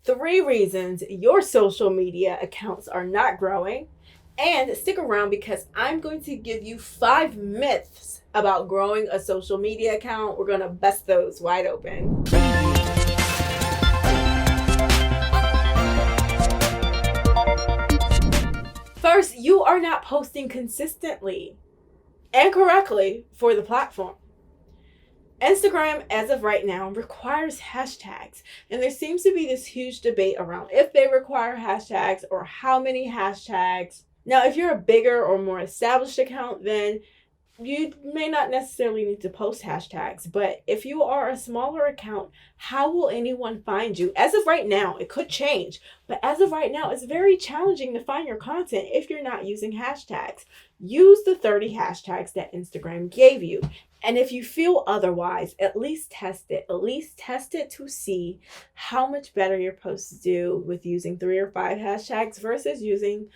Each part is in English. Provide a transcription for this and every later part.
3 reasons your social media accounts are not growing. And stick around because I'm going to give you 5 myths about growing a social media account. We're going to bust those wide open. First, you are not posting consistently and correctly for the platform. Instagram, as of right now, requires hashtags, and there seems to be this huge debate around if they require hashtags or how many hashtags. Now, if you're a bigger or more established account, then you may not necessarily need to post hashtags, but if you are a smaller account, how will anyone find you? As of right now, it could change, but as of right now, it's very challenging to find your content if you're not using hashtags. Use the 30 hashtags that Instagram gave you. And if you feel otherwise, at least test it. At least test it to see how much better your posts do with using 3 or 5 hashtags versus using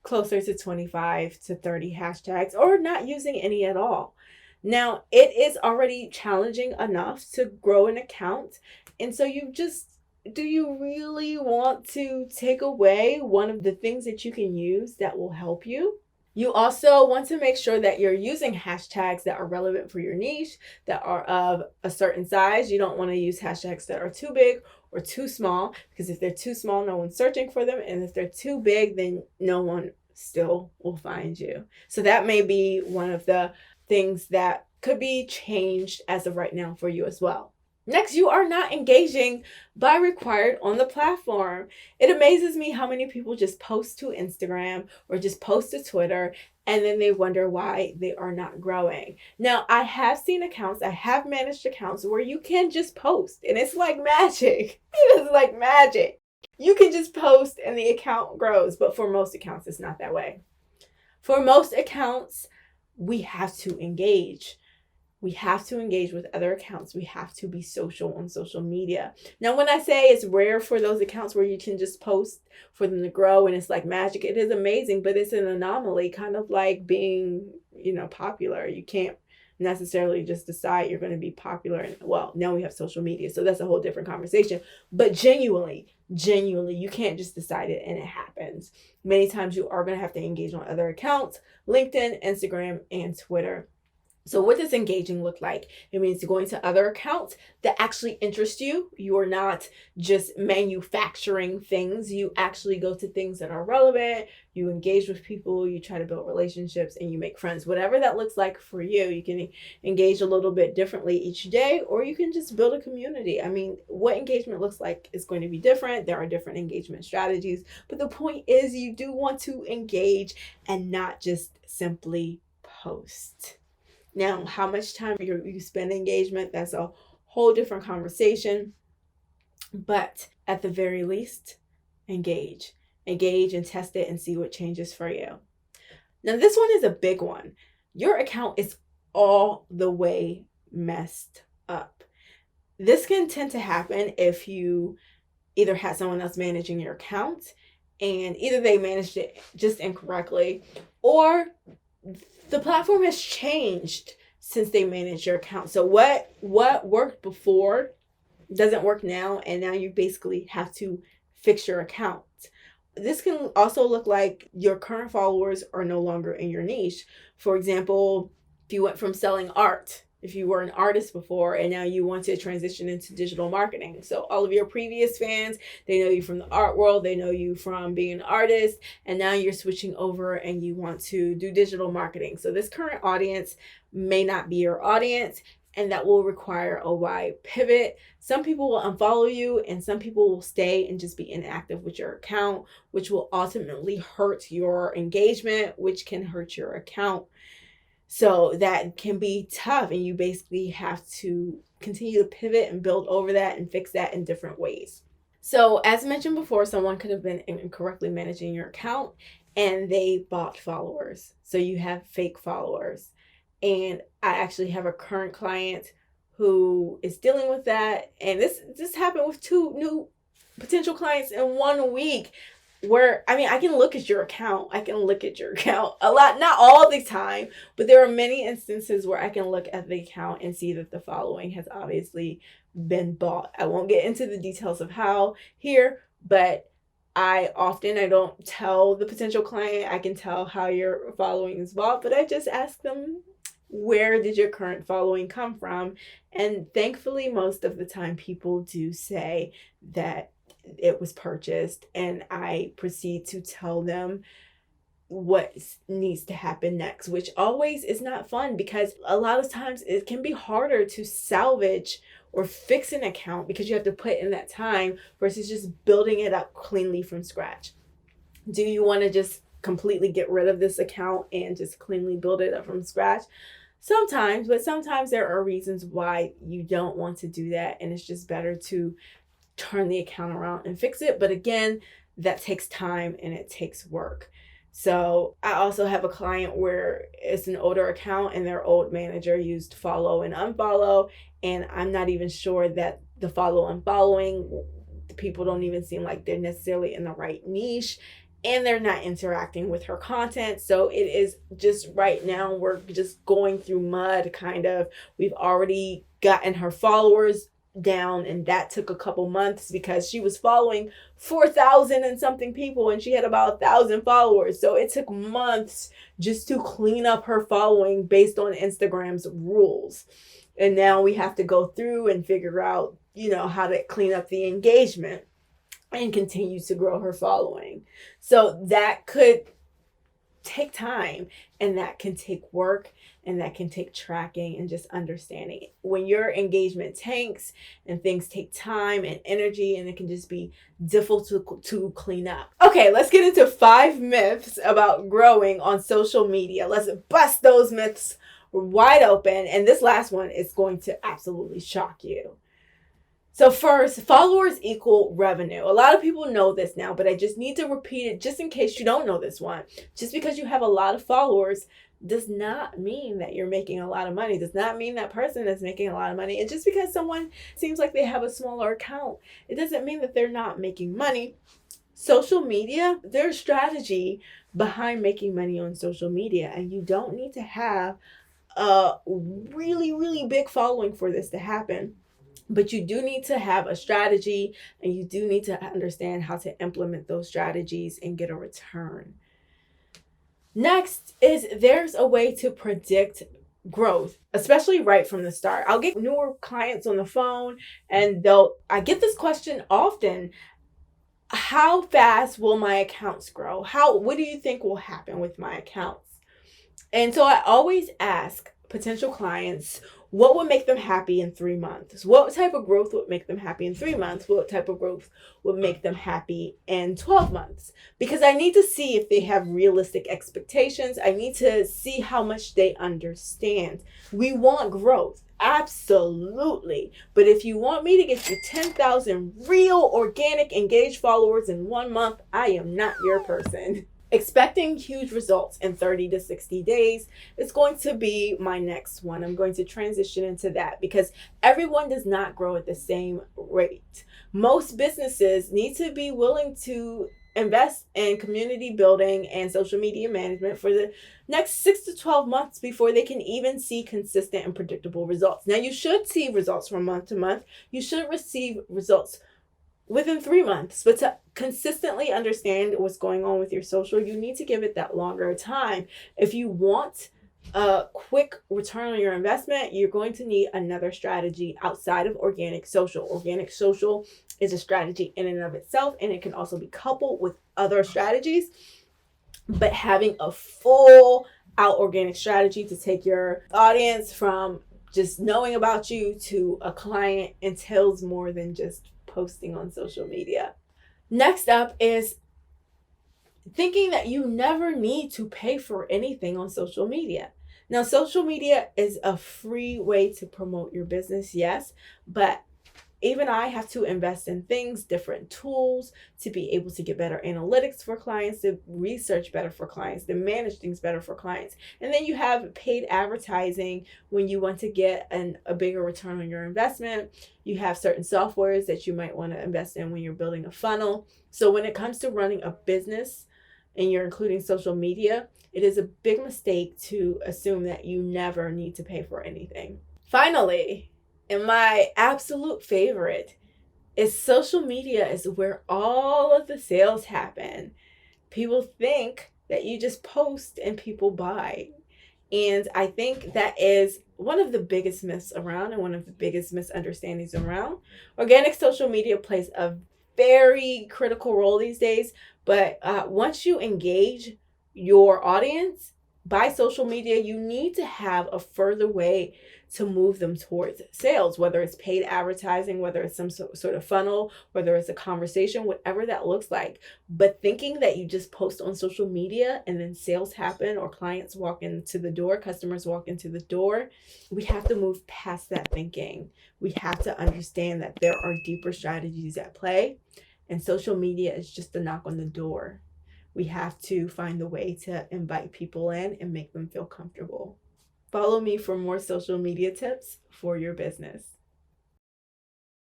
closer to 25 to 30 hashtags or not using any at all. Now, it is already challenging enough to grow an account. And so do you really want to take away one of the things that you can use that will help you? You also want to make sure that you're using hashtags that are relevant for your niche, that are of a certain size. You don't want to use hashtags that are too big or too small, because if they're too small, no one's searching for them. And if they're too big, then no one still will find you. So that may be one of the things that could be changed as of right now for you as well. Next, you are not engaging by required on the platform. It amazes me how many people just post to Instagram or just post to Twitter and then they wonder why they are not growing. Now, I have seen accounts, I have managed accounts where you can just post and it's like magic. It is like magic. You can just post and the account grows, but for most accounts, it's not that way. For most accounts, we have to engage. We have to engage with other accounts. We have to be social on social media. Now, when I say it's rare for those accounts where you can just post for them to grow and it's like magic, it is amazing, but it's an anomaly, kind of like being, popular. You can't necessarily just decide you're going to be popular. And well, now we have social media, so that's a whole different conversation. But genuinely, you can't just decide it and it happens. Many times you are going to have to engage on other accounts, LinkedIn, Instagram, and Twitter. So what does engaging look like? It means going to other accounts that actually interest you. You are not just manufacturing things. You actually go to things that are relevant. You engage with people. You try to build relationships and you make friends. Whatever that looks like for you, you can engage a little bit differently each day, or you can just build a community. I mean, what engagement looks like is going to be different. There are different engagement strategies, but the point is you do want to engage and not just simply post. Now, how much time you spend engagement, that's a whole different conversation. But at the very least, engage and test it and see what changes for you. Now, this one is a big one. Your account is all the way messed up. This can tend to happen if you either had someone else managing your account and either they managed it just incorrectly, or the platform has changed since they manage your account. So what worked before doesn't work now, and now you basically have to fix your account. This can also look like your current followers are no longer in your niche. For example, if you went from selling art, if you were an artist before and now you want to transition into digital marketing. So all of your previous fans, they know you from the art world, they know you from being an artist, and now you're switching over and you want to do digital marketing. So this current audience may not be your audience, and that will require a wide pivot. Some people will unfollow you and some people will stay and just be inactive with your account, which will ultimately hurt your engagement, which can hurt your account. So that can be tough, and you basically have to continue to pivot and build over that and fix that in different ways. So as mentioned before, someone could have been incorrectly managing your account and they bought followers. So you have fake followers. And I actually have a current client who is dealing with that. And this happened with 2 new potential clients in 1 week. where, I mean, I can look at your account. A lot, not all the time, but there are many instances where I can look at the account and see that the following has obviously been bought. I won't get into the details of how here, but I don't tell the potential client, I can tell how your following is bought, but I just ask them, where did your current following come from? And thankfully, most of the time people do say that it was purchased, and I proceed to tell them what needs to happen next, which always is not fun, because a lot of times it can be harder to salvage or fix an account because you have to put in that time versus just building it up cleanly from scratch. Do you want to just completely get rid of this account and just cleanly build it up from scratch? Sometimes, but sometimes there are reasons why you don't want to do that, and it's just better to turn the account around and fix it. But again, that takes time and it takes work. So I also have a client where it's an older account and their old manager used follow and unfollow, and I'm not even sure that the follow and following, people don't even seem like they're necessarily in the right niche, and they're not interacting with her content. So it is just right now, we're just going through mud, kind of. We've already gotten her followers down, and that took a couple months because she was following 4,000 and something people and she had about 1,000 followers. So it took months just to clean up her following based on Instagram's rules. And now we have to go through and figure out, how to clean up the engagement and continue to grow her following. So that could take time, and that can take work, and that can take tracking and just understanding. When your engagement tanks and things take time and energy, and it can just be difficult to clean up. Okay, let's get into 5 myths about growing on social media. Let's bust those myths wide open. And this last one is going to absolutely shock you. So first, followers equal revenue. A lot of people know this now, but I just need to repeat it just in case you don't know this one. Just because you have a lot of followers does not mean that you're making a lot of money. Does not mean that person is making a lot of money. And just because someone seems like they have a smaller account, it doesn't mean that they're not making money. Social media, there's strategy behind making money on social media, and you don't need to have a really, really big following for this to happen. But you do need to have a strategy, and you do need to understand how to implement those strategies and get a return. Next is, there's a way to predict growth, especially right from the start. I'll get newer clients on the phone, and I get this question often: how fast will my accounts grow? What do you think will happen with my accounts? And so I always ask potential clients, what would make them happy in 3 months? What type of growth would make them happy in 3 months? What type of growth would make them happy in 12 months? Because I need to see if they have realistic expectations. I need to see how much they understand. We want growth, absolutely. But if you want me to get you 10,000 real, organic, engaged followers in 1 month, I am not your person. Expecting huge results in 30 to 60 days is going to be my next one. I'm going to transition into that because everyone does not grow at the same rate. Most businesses need to be willing to invest in community building and social media management for the next 6 to 12 months before they can even see consistent and predictable results. Now, you should see results from month to month. You should receive results within 3 months, but to consistently understand what's going on with your social, you need to give it that longer time. If you want a quick return on your investment, you're going to need another strategy outside of organic social. Organic social is a strategy in and of itself, and it can also be coupled with other strategies. But having a full out organic strategy to take your audience from just knowing about you to a client entails more than just posting on social media. Next up is thinking that you never need to pay for anything on social media. Now, social media is a free way to promote your business, yes, but even I have to invest in things, different tools to be able to get better analytics for clients, to research better for clients, to manage things better for clients. And then you have paid advertising when you want to get a bigger return on your investment. You have certain softwares that you might want to invest in when you're building a funnel. So when it comes to running a business and you're including social media, it is a big mistake to assume that you never need to pay for anything. Finally, and my absolute favorite, is social media is where all of the sales happen. People think that you just post and people buy. And I think that is one of the biggest myths around and one of the biggest misunderstandings around. Organic social media plays a very critical role these days, but once you engage your audience by social media, you need to have a further way to move them towards sales, whether it's paid advertising, whether it's some sort of funnel, whether it's a conversation, whatever that looks like. But thinking that you just post on social media and then sales happen or clients walk into the door, customers walk into the door, we have to move past that thinking. We have to understand that there are deeper strategies at play, and social media is just a knock on the door. We have to find a way to invite people in and make them feel comfortable. Follow me for more social media tips for your business.